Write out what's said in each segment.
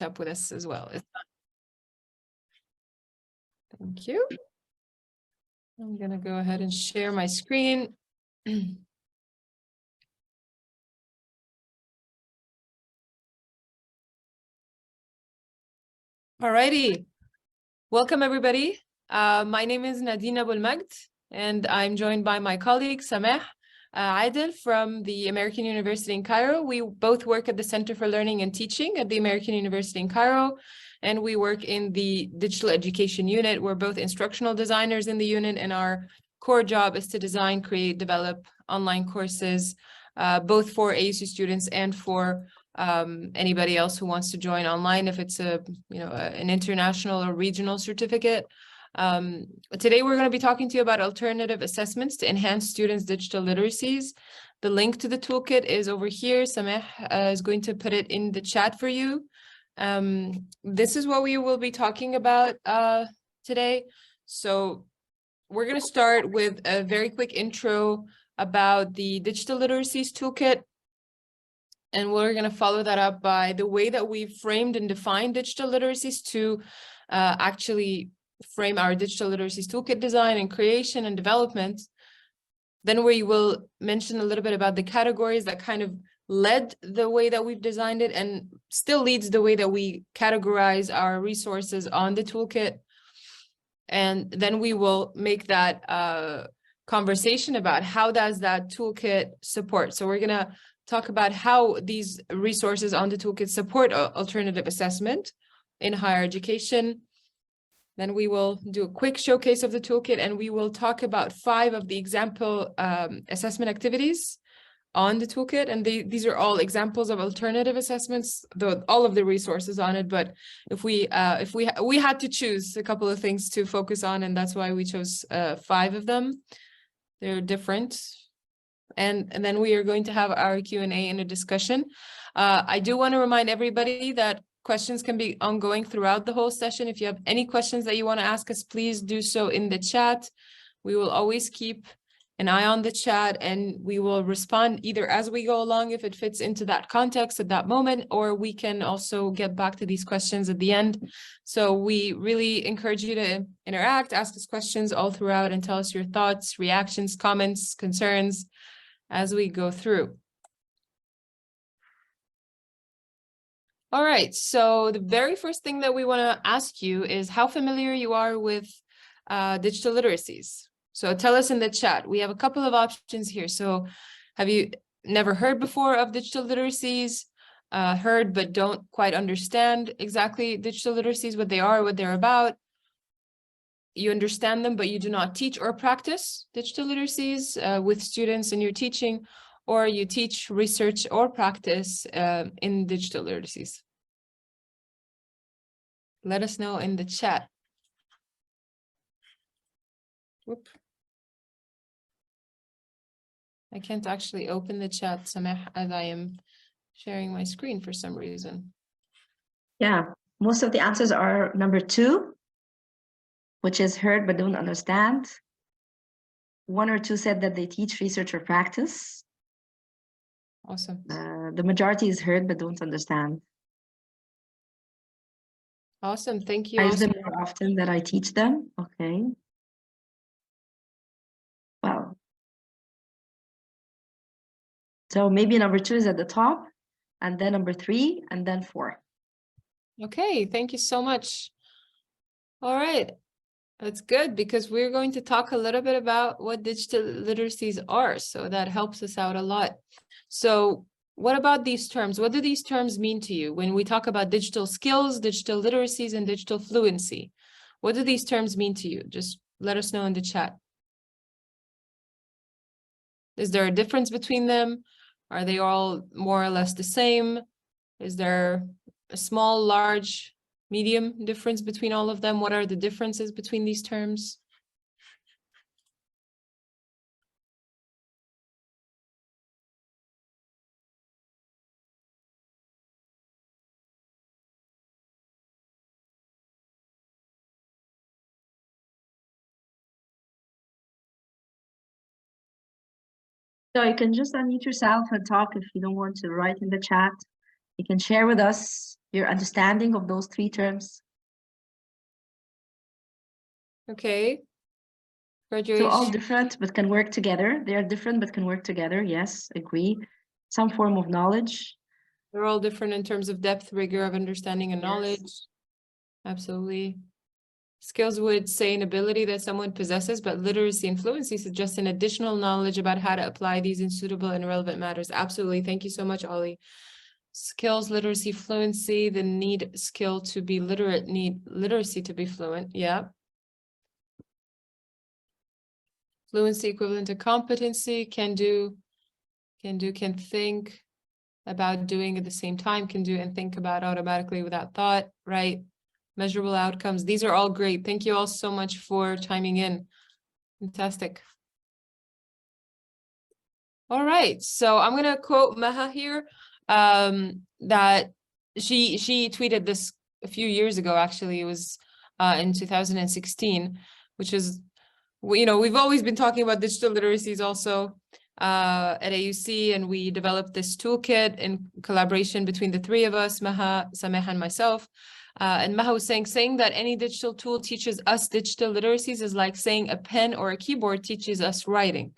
up with us as well. Thank you. I'm going to go ahead and share my screen. Alrighty. Welcome, everybody. My name is Nadine and I'm joined by my colleague, Sameh Adel from the American University in Cairo. We both work at the Center for Learning and Teaching at the American University in Cairo, and we work in the Digital Education Unit. We're both instructional designers in the unit, and our core job is to design, create, develop online courses, both for ASU students and for anybody else who wants to join online, if it's an international or regional certificate. Today we're going to be talking to you about alternative assessments to enhance students' digital literacies. The link to the toolkit is over here. Sameh is going to put it in the chat for you. This is what we will be talking about today. So we're going to start with a very quick intro about the Digital Literacies Toolkit. And we're going to follow that up by the way that we've framed and defined digital literacies to actually frame our digital literacies toolkit design and creation and development. Then we will mention a little bit about the categories that kind of led the way that we've designed it and still leads the way that we categorize our resources on the toolkit. And then we will make that conversation about how does that toolkit support. So we're going to talk about how these resources on the toolkit support alternative assessment in higher education. Then we will do a quick showcase of the toolkit, and we will talk about 5 of the example assessment activities on the toolkit. And these are all examples of alternative assessments, though all of the resources on it. But if we had to choose a couple of things to focus on, and that's why we chose 5 of them. They're different. And then we are going to have our Q&A and a discussion. I do want to remind everybody that questions can be ongoing throughout the whole session. If you have any questions that you want to ask us, please do so in the chat. We will always keep an eye on the chat, and we will respond either as we go along if it fits into that context at that moment, or we can also get back to these questions at the end. So we really encourage you to interact, ask us questions all throughout, and tell us your thoughts, reactions, comments, concerns as we go through. All right, so the very first thing that we want to ask you is how familiar you are with digital literacies. So tell us in the chat. We have a couple of options here. So have you never heard before of digital literacies, heard but don't quite understand exactly digital literacies, what they are, what they're about? You understand them, but you do not teach or practice digital literacies with students in your teaching, or you teach, research, or practice in digital literacies? Let us know in the chat. Whoop. I can't actually open the chat, Sameh, as I am sharing my screen for some reason. Yeah, most of the answers are number 2, which is heard but don't understand. 1 or 2 said that they teach, research, or practice. Awesome. The majority is heard but don't understand. Awesome, thank you. I use them more often than I teach them. Okay. Well, so maybe number 2 is at the top, and then number 3, and then 4. Okay, thank you so much. All right, that's good, because we're going to talk a little bit about what digital literacies are, so that helps us out a lot. So what about these terms? What do these terms mean to you when we talk about digital skills, digital literacies, and digital fluency? What do these terms mean to you? Just let us know in the chat. Is there a difference between them? Are they all more or less the same? Is there a small, large, medium difference between all of them? What are the differences between these terms? So you can just unmute yourself and talk if you don't want to write in the chat. You can share with us your understanding of those three terms? Okay. So all Graduation. different, but can work together. They are different, but can work together. Yes, agree. Some form of knowledge. They're all different in terms of depth, rigor of understanding and Yes. knowledge. Absolutely. Skills would say an ability that someone possesses, but literacy and fluency suggest an additional knowledge about how to apply these in suitable and relevant matters. Absolutely. Thank you so much, Ollie. Skills, literacy, fluency, the need skill to be literate, need literacy to be fluent. Yeah. Fluency equivalent to competency, can think about doing at the same time, can do and think about automatically without thought, right? Measurable outcomes. These are all great. Thank you all so much for chiming in. Fantastic. All right, so I'm gonna quote Maha here, that she tweeted this a few years ago. Actually, it was in 2016, which is, you know, we've always been talking about digital literacies also at AUC, and we developed this toolkit in collaboration between the three of us, Maha, Sameh, and myself. And Maha was saying that any digital tool teaches us digital literacies is like saying a pen or a keyboard teaches us writing.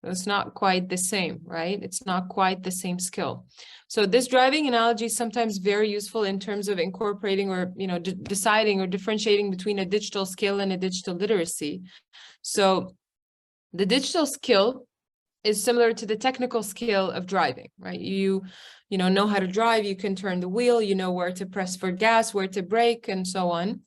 It's not quite the same, right? It's not quite the same skill. So this driving analogy is sometimes very useful in terms of incorporating or, you know, deciding or differentiating between a digital skill and a digital literacy. So the digital skill is similar to the technical skill of driving, right? You know how to drive, you can turn the wheel, you know where to press for gas, where to brake, and so on.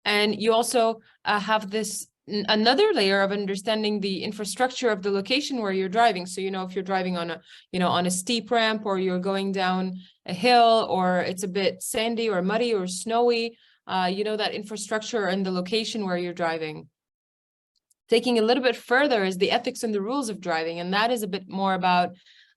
And you also have this another layer of understanding the infrastructure of the location where you're driving. So, you know, if you're driving on a, you know, on a steep ramp, or you're going down a hill, or it's a bit sandy or muddy or snowy, you know, that infrastructure and the location where you're driving. Taking a little bit further is the ethics and the rules of driving, and that is a bit more about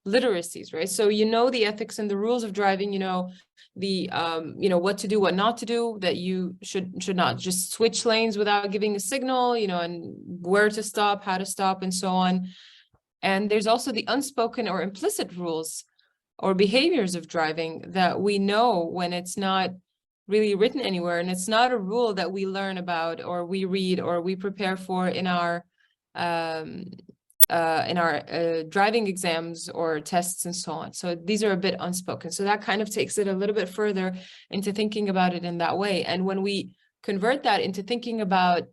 literacies, right? So you know the ethics and the rules of driving, you know the you know what to do, what not to do, that you should not just switch lanes without giving a signal, you know, and where to stop, how to stop, and so on. And there's also the unspoken or implicit rules or behaviors of driving that we know when it's not really written anywhere, and it's not a rule that we learn about or we read or we prepare for in our driving exams or tests and so on. So these are a bit unspoken. So that kind of takes it a little bit further into thinking about it in that way. And when we convert that into thinking about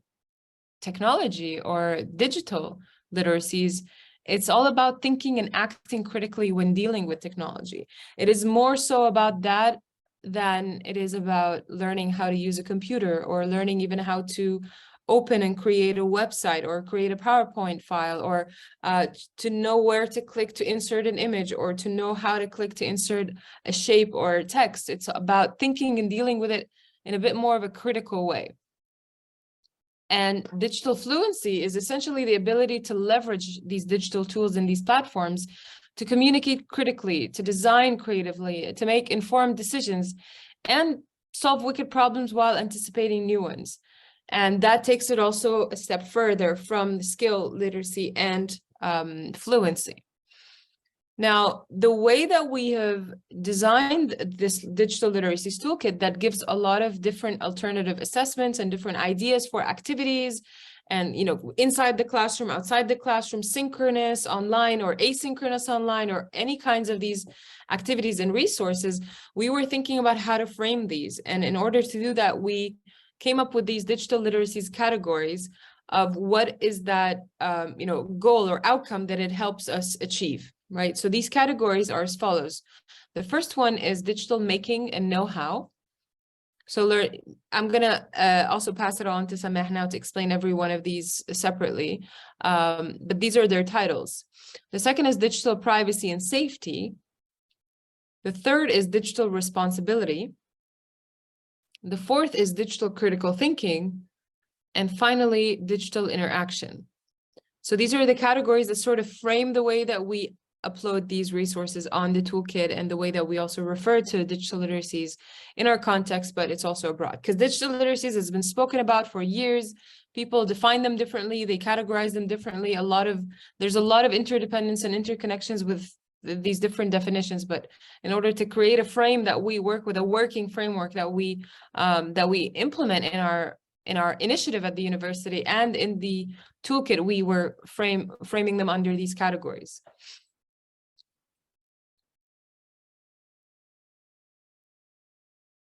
technology or digital literacies, it's all about thinking and acting critically when dealing with technology. It is more so about that than it is about learning how to use a computer, or learning even how to open and create a website or create a PowerPoint file, or to know where to click to insert an image, or to know how to click to insert a shape or a text. It's about thinking and dealing with it in a bit more of a critical way. And digital fluency is essentially the ability to leverage these digital tools and these platforms to communicate critically, to design creatively, to make informed decisions, and solve wicked problems while anticipating new ones. And that takes it also a step further from the skill, literacy, and fluency. Now, the way that we have designed this Digital Literacies Toolkit that gives a lot of different alternative assessments and different ideas for activities, and, you know, inside the classroom, outside the classroom, synchronous online or asynchronous online, or any kinds of these activities and resources, we were thinking about how to frame these. And in order to do that, we came up with these digital literacies categories of what is that, you know, goal or outcome that it helps us achieve, right? So these categories are as follows. The first one is digital making and know-how. So I'm gonna also pass it on to Sameh now to explain every one of these separately, but these are their titles. The second is digital privacy and safety. The third is digital responsibility. The fourth is digital critical thinking. And finally, digital interaction. So these are the categories that sort of frame the way that we upload these resources on the toolkit, and the way that we also refer to digital literacies in our context, but it's also abroad. Because digital literacies has been spoken about for years. People define them differently, they categorize them differently. There's a lot of interdependence and interconnections with these different definitions, but in order to create a frame that we work with, a working framework that we implement in our initiative at the university and in the toolkit, we were framing them under these categories.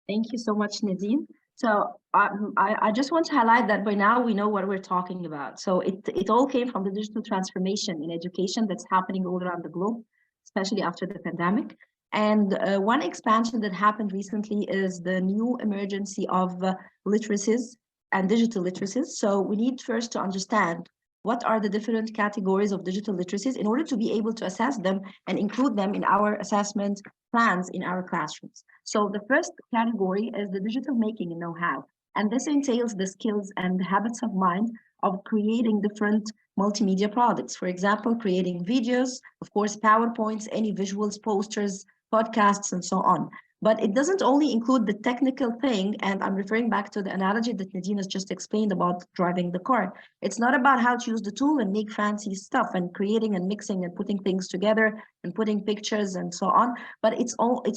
Thank you so much, Nadine. So I just want to highlight that by now we know what we're talking about. So it all came from the digital transformation in education that's happening all around the globe, especially after the pandemic. And one expansion that happened recently is the new emergence of literacies and digital literacies. So we need first to understand what are the different categories of digital literacies in order to be able to assess them and include them in our assessment plans in our classrooms. So the first category is the digital making and know-how. And this entails the skills and the habits of mind of creating different multimedia products. For example, creating videos, of course, PowerPoints, any visuals, posters, podcasts, and so on. But it doesn't only include the technical thing, and I'm referring back to the analogy that Nadine has just explained about driving the car. It's not about how to use the tool and make fancy stuff and creating and mixing and putting things together and putting pictures and so on, but it's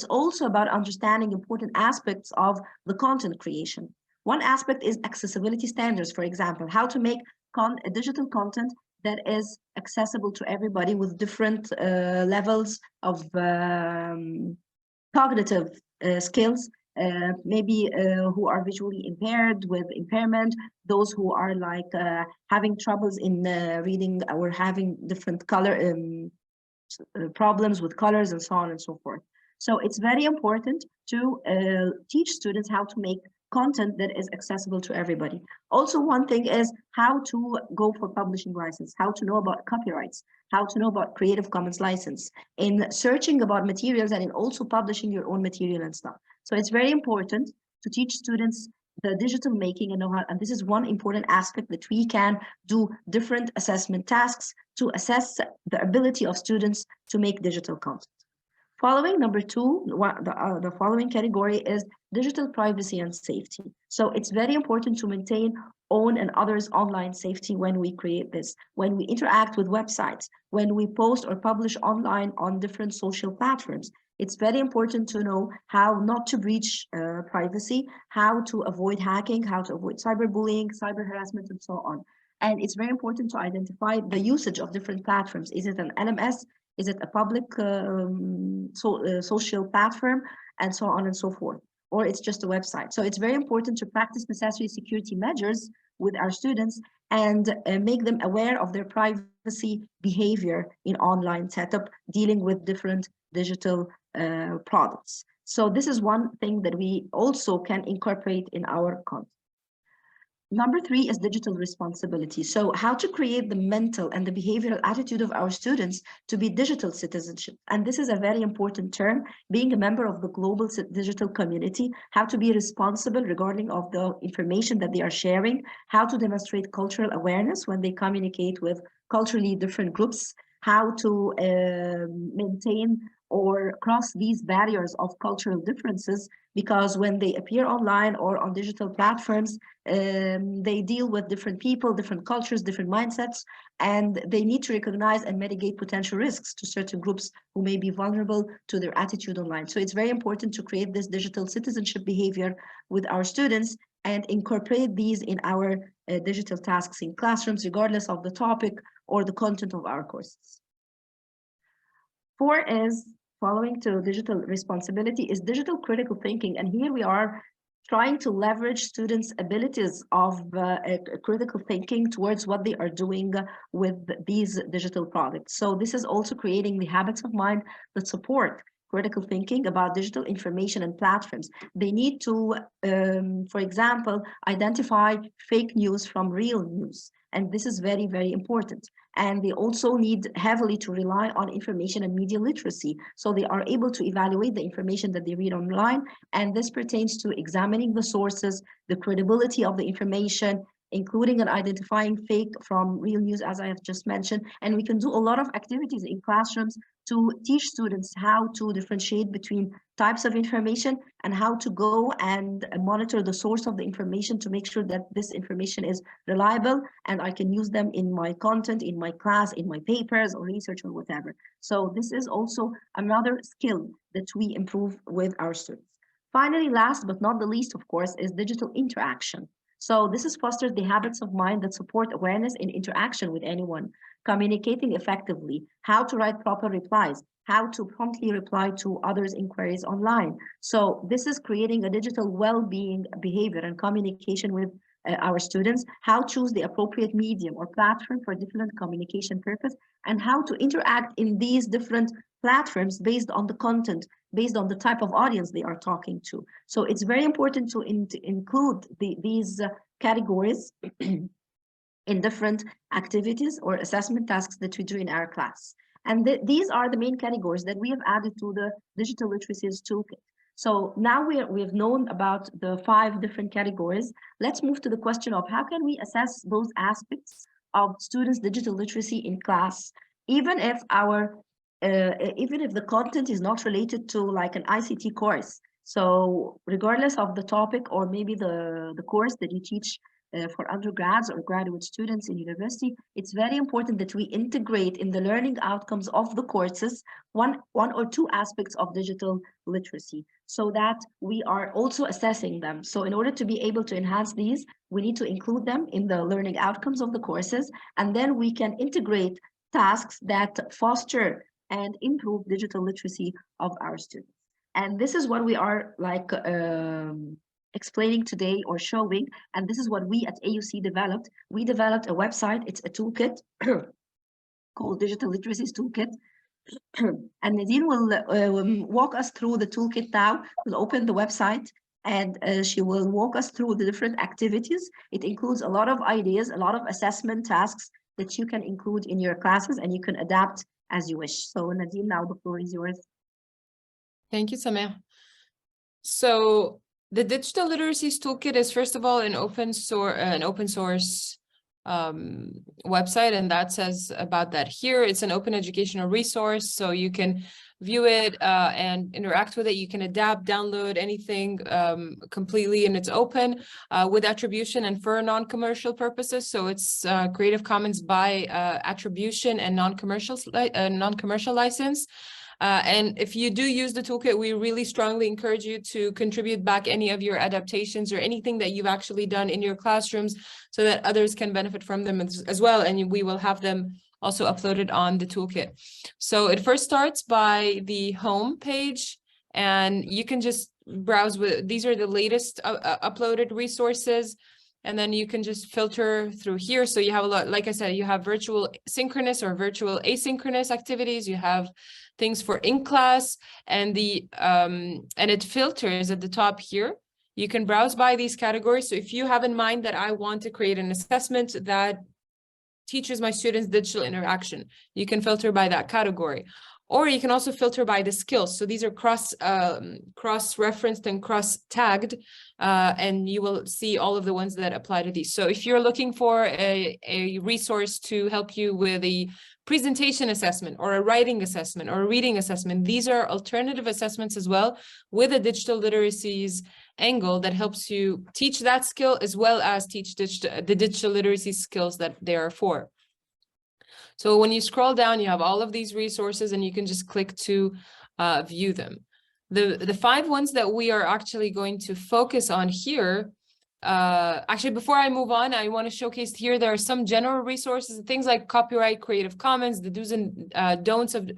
also about understanding important aspects of the content creation. One aspect is accessibility standards, for example, how to make digital content that is accessible to everybody with different levels of cognitive skills, maybe who are visually impaired with impairment, those who are like having troubles in reading or having different color problems with colors and so on and so forth. So it's very important to teach students how to make content that is accessible to everybody. Also, one thing is how to go for publishing license, how to know about copyrights, how to know about Creative Commons license, in searching about materials and in also publishing your own material and stuff. So it's very important to teach students the digital making and know-how, and this is one important aspect that we can do different assessment tasks to assess the ability of students to make digital content. Following number two, the following category is digital privacy and safety. So it's very important to maintain own and others' online safety when we create this, when we interact with websites, when we post or publish online on different social platforms. It's very important to know how not to breach privacy, how to avoid hacking, how to avoid cyberbullying, cyber harassment, and so on. And it's very important to identify the usage of different platforms. Is it an LMS? Is it a public social platform, and so on and so forth? Or it's just a website. So it's very important to practice necessary security measures with our students and make them aware of their privacy behavior in online setup, dealing with different digital products. So this is one thing that we also can incorporate in our content. Number three is digital responsibility. So how to create the mental and the behavioral attitude of our students to be digital citizenship. And this is a very important term, being a member of the global digital community, how to be responsible regarding of the information that they are sharing, how to demonstrate cultural awareness when they communicate with culturally different groups, how to maintain or cross these barriers of cultural differences, because when they appear online or on digital platforms, they deal with different people, different cultures, different mindsets, and they need to recognize and mitigate potential risks to certain groups who may be vulnerable to their attitude online. So it's very important to create this digital citizenship behavior with our students and incorporate these in our digital tasks in classrooms, regardless of the topic or the content of our courses. 4 is, following to digital responsibility, is digital critical thinking. And here we are trying to leverage students' abilities of critical thinking towards what they are doing with these digital products. So this is also creating the habits of mind that support critical thinking about digital information and platforms. They need to, for example, identify fake news from real news. And this is very, very important. And they also need heavily to rely on information and media literacy. So they are able to evaluate the information that they read online. And this pertains to examining the sources, the credibility of the information, including and identifying fake from real news, as I have just mentioned. And we can do a lot of activities in classrooms to teach students how to differentiate between types of information and how to go and monitor the source of the information to make sure that this information is reliable and I can use them in my content, in my class, in my papers or research or whatever. So this is also another skill that we improve with our students. Finally, last but not the least, of course, is digital interaction. So this is fosters the habits of mind that support awareness and interaction with anyone, communicating effectively, how to write proper replies, how to promptly reply to others' inquiries online. So this is creating a digital well-being behavior and communication with our students, how to choose the appropriate medium or platform for different communication purpose, and how to interact in these different platforms based on the content, based on the type of audience they are talking to. So it's very important to include these categories in different activities or assessment tasks that we do in our class. And these are the main categories that we have added to the Digital Literacies Toolkit. So now we have known about the 5 different categories. Let's move to the question of how can we assess those aspects of students' digital literacy in class, even if the content is not related to like an ICT course. So regardless of the topic or maybe the course that you teach for undergrads or graduate students in university, it's very important that we integrate in the learning outcomes of the courses one or two aspects of digital literacy so that we are also assessing them. So in order to be able to enhance these, we need to include them in the learning outcomes of the courses, and then we can integrate tasks that foster and improve digital literacy of our students. And this is what we are like explaining today or showing, and this is what we at AUC developed. We developed a website, it's a toolkit called Digital Literacies Toolkit. And Nadine will walk us through the toolkit now. We'll open the website and she will walk us through the different activities. It includes a lot of ideas, a lot of assessment tasks that you can include in your classes and you can adapt as you wish. So Nadine, now the floor is yours. Thank you, Sameh. So the Digital Literacies Toolkit is first of all an open source website, and that says about that here. It's an open educational resource, so you can view it and interact with it. You can adapt, download anything completely, and it's open with attribution and for non-commercial purposes. So it's Creative Commons by attribution and non-commercial license. And if you do use the toolkit, we really strongly encourage you to contribute back any of your adaptations or anything that you've actually done in your classrooms so that others can benefit from them as well. And we will have them also uploaded on the toolkit. So it first starts by the home page, and you can just browse with, these are the latest uploaded resources. And then you can just filter through here. So you have a lot, like I said, you have virtual synchronous or virtual asynchronous activities. You have things for in class, and it filters at the top here. You can browse by these categories. So if you have in mind that I want to create an assessment that teaches my students digital interaction, you can filter by that category. Or you can also filter by the skills. So these are cross-referenced and cross-tagged, and you will see all of the ones that apply to these. So if you're looking for a resource to help you with a presentation assessment or a writing assessment or a reading assessment, these are alternative assessments as well with a digital literacies angle that helps you teach that skill as well as teach the digital literacy skills that they are for. So when you scroll down, you have all of these resources and you can just click to view them. The 5 ones that we are actually going to focus on here, actually, before I move on, I want to showcase here, there are some general resources, things like copyright, Creative Commons, the do's and don'ts of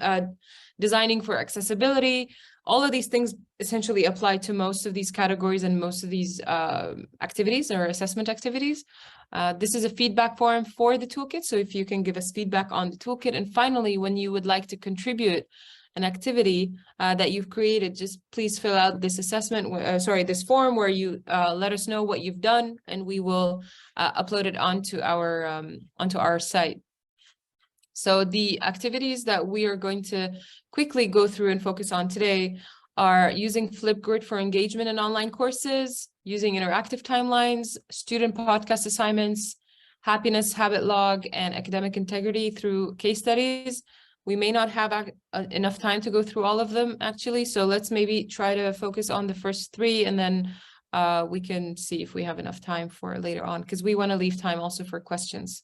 designing for accessibility. All of these things essentially apply to most of these categories and most of these activities or assessment activities. This is a feedback form for the toolkit, so if you can give us feedback on the toolkit. And finally, when you would like to contribute an activity that you've created, just please fill out this this form where you let us know what you've done, and we will upload it onto our site. So the activities that we are going to quickly go through and focus on today are using FlipGrip for engagement in online courses, using interactive timelines, student podcast assignments, happiness habit log, and academic integrity through case studies. We may not have enough time to go through all of them, actually. So let's maybe try to focus on the first three, and then we can see if we have enough time for later on, because we want to leave time also for questions.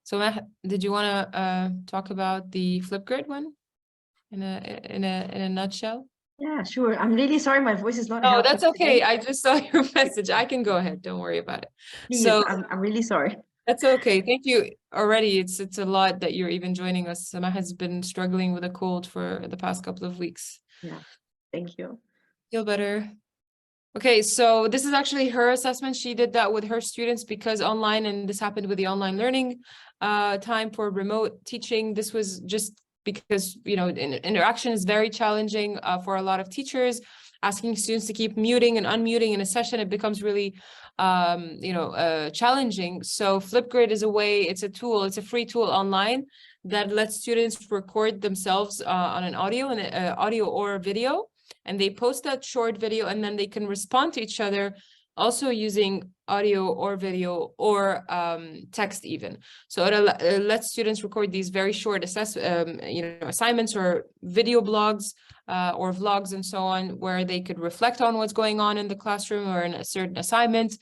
So did you want to talk about the FlipGrip one in a nutshell? Yeah, sure. I'm really sorry my voice is not Oh, helpful that's okay. today. I just saw your message. I can go ahead. Don't worry about it. Please, So I'm really sorry. that's okay. Thank you already. It's a lot that you're even joining us. Sama has been struggling with a cold for the past couple of weeks. Yeah, thank you. Feel better. Okay, so this is actually her assessment. She did that with her students because online, and this happened with the online learning time for remote teaching. This was just because, you know, interaction is very challenging for a lot of teachers. Asking students to keep muting and unmuting in a session, it becomes really, challenging. So FlipGrip is a way, it's a tool, it's a free tool online that lets students record themselves on an audio or video. And they post that short video, and then they can respond to each other also using audio or video or text even. So it lets students record these very short assignments or video blogs or vlogs and so on, where they could reflect on what's going on in the classroom or in a certain assignment.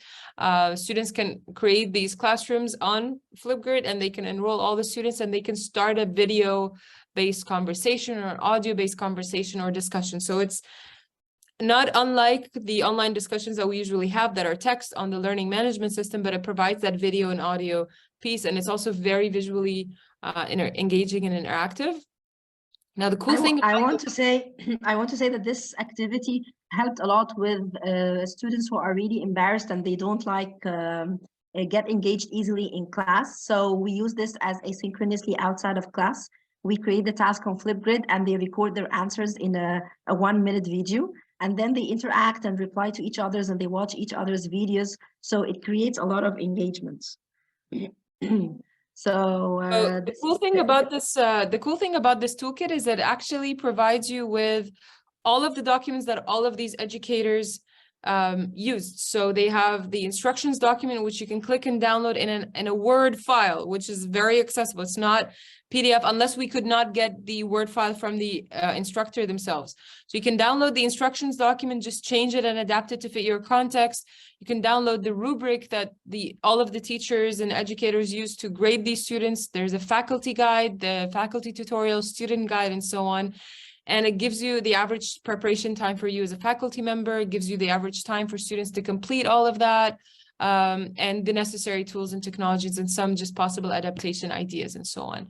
Students can create these classrooms on FlipGrip, and they can enroll all the students, and they can start a video-based conversation or audio-based conversation or discussion. So it's not unlike the online discussions that we usually have that are text on the learning management system, but it provides that video and audio piece, and it's also very visually engaging and interactive. Now, the cool thing I want to say that this activity helped a lot with students who are really embarrassed and they don't like get engaged easily in class. So we use this as asynchronously outside of class. We create the task on FlipGrip, and they record their answers in a 1-minute video. And then they interact and reply to each other's, and they watch each other's videos. So it creates a lot of engagement. So the cool thing about this toolkit is that it actually provides you with all of the documents that all of these educators used. So they have the instructions document, which you can click and download in a Word file, which is very accessible. It's not PDF, unless we could not get the Word file from the instructor themselves. So you can download the instructions document, just change it and adapt it to fit your context. You can download the rubric that all of the teachers and educators use to grade these students. There's a faculty guide, the faculty tutorial, student guide, and so on. And it gives you the average preparation time for you as a faculty member. It gives you the average time for students to complete all of that, and the necessary tools and technologies, and some just possible adaptation ideas and so on.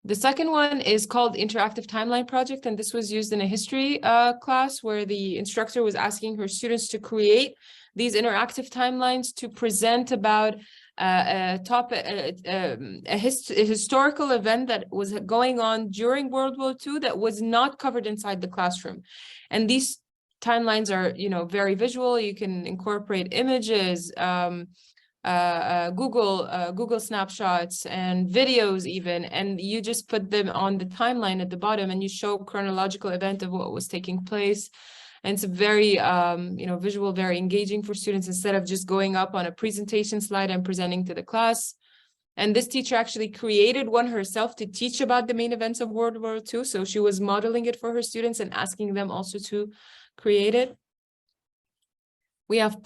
The second one is called Interactive Timeline Project, and this was used in a history class where the instructor was asking her students to create these interactive timelines to present about a historical event that was going on during World War II that was not covered inside the classroom. And these timelines are, very visual. You can incorporate images, Google snapshots and videos even, and you just put them on the timeline at the bottom, and you show chronological event of what was taking place. And it's very, visual, very engaging for students, instead of just going up on a presentation slide and presenting to the class. And this teacher actually created one herself to teach about the main events of World War II. So she was modeling it for her students and asking them also to create it. We have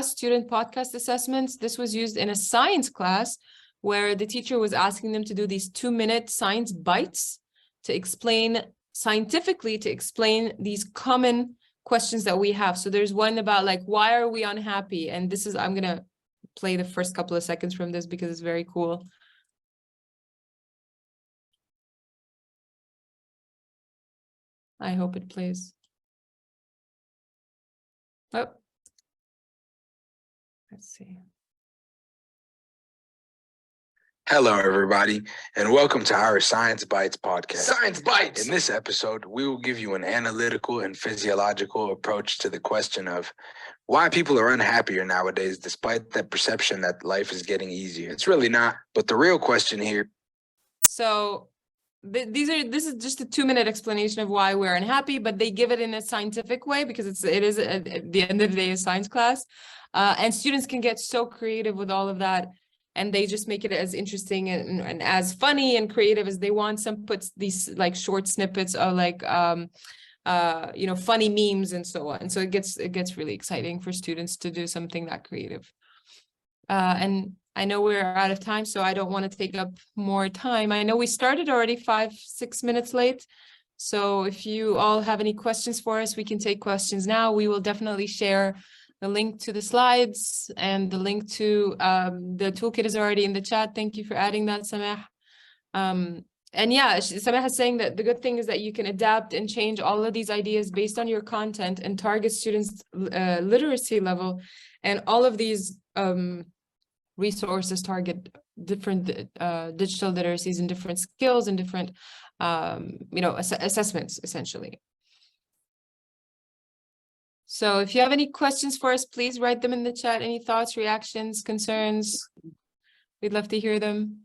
student podcast assessments. This was used in a science class where the teacher was asking them to do these 2-minute science bites to explain scientifically these common questions that we have. So there's one about why are we unhappy? And this is, I'm going to play the first couple of seconds from this because it's very cool. I hope it plays. Oh. Let's see. Hello, everybody, and welcome to our Science Bites podcast. Science Bites! In this episode, we will give you an analytical and physiological approach to the question of why people are unhappier nowadays, despite the perception that life is getting easier. It's really not, but the real question here. So this is just a 2-minute explanation of why we're unhappy, but they give it in a scientific way because it is at the end of the day a science class, and students can get so creative with all of that, and they just make it as interesting and as funny and creative as they want. Some puts these like short snippets of like you know, funny memes and so on. So it gets really exciting for students to do something that creative. And I know we're out of time, so I don't want to take up more time. I know we started already 5-6 minutes late. So if you all have any questions for us, we can take questions now. We will definitely share the link to the slides, and the link to the toolkit is already in the chat. Thank you for adding that, Sameh. And yeah, Sameh is saying that the good thing is that you can adapt and change all of these ideas based on your content and target students' literacy level. And all of these resources target different digital literacies and different skills and different you know, assessments essentially. So if you have any questions for us, please write them in the chat. Any thoughts, reactions, concerns? We'd love to hear them.